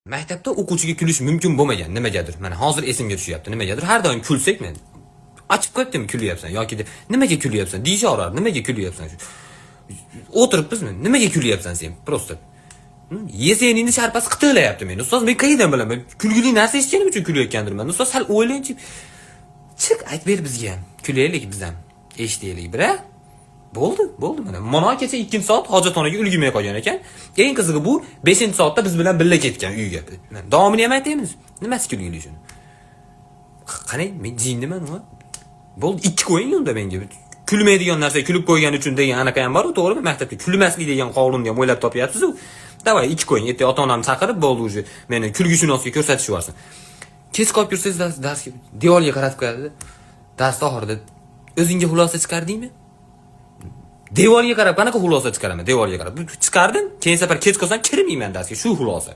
Maktabda o'quvchiga kulish mumkin bo'lmagan nimagadir. Mana hozir esimga tushyapti. Nimagadir har doim kulsak men ochib qo'yibdimi kulyapsan yoki nimaga kulyapsan deyish orar. Nimaga kulyapsan shu? O'tiribmizmi? Nimaga kulyapsan sen? Prosta. Yeseningni sharpasi qitilayapti meni. Ustoz men qayerdan bilaman? Kulgili narsa eshitganim uchun kulayotgandirman. Ustoz sal o'ylaychi. Chiq ayt ber bizga ham. Kulaylik biz ham. Eshitaylik, bira. Bo'ldi mana. Mana kecha 2-soat hojatxonaga ulgurmay qolgan ekan. Eng qizig'i bu 5-soatda biz bilan birga ketgan uyga. Davomini ham aytaymiz. Nimasi kulgili shuni? Qani men jinniman u. Bo'ldi 2 qo'ying unda menga. Kulmaydigan narsa kulib qo'ygan uchun degan anaqa ham bor-ku, to'g'rimi? Maktabda kulmaslik degan qonunni ham o'ylab topyapsiz-ku. Davay 2 qo'ying. Erta ota-onamni chaqirib bo'ldi уже. Meni kulgushunosga ko'rsatib yuborsin. Kech qolib yursangiz darsga devorga qaratib qo'yadi. Dars oxirida o'zingga xulosa chiqardingmi? Devorga qarab qanaqa xulosa chiqaraman? Devorga qarab chiqardim. Keyin safar kech qolsam kirmayman darsga. Shu xulosa.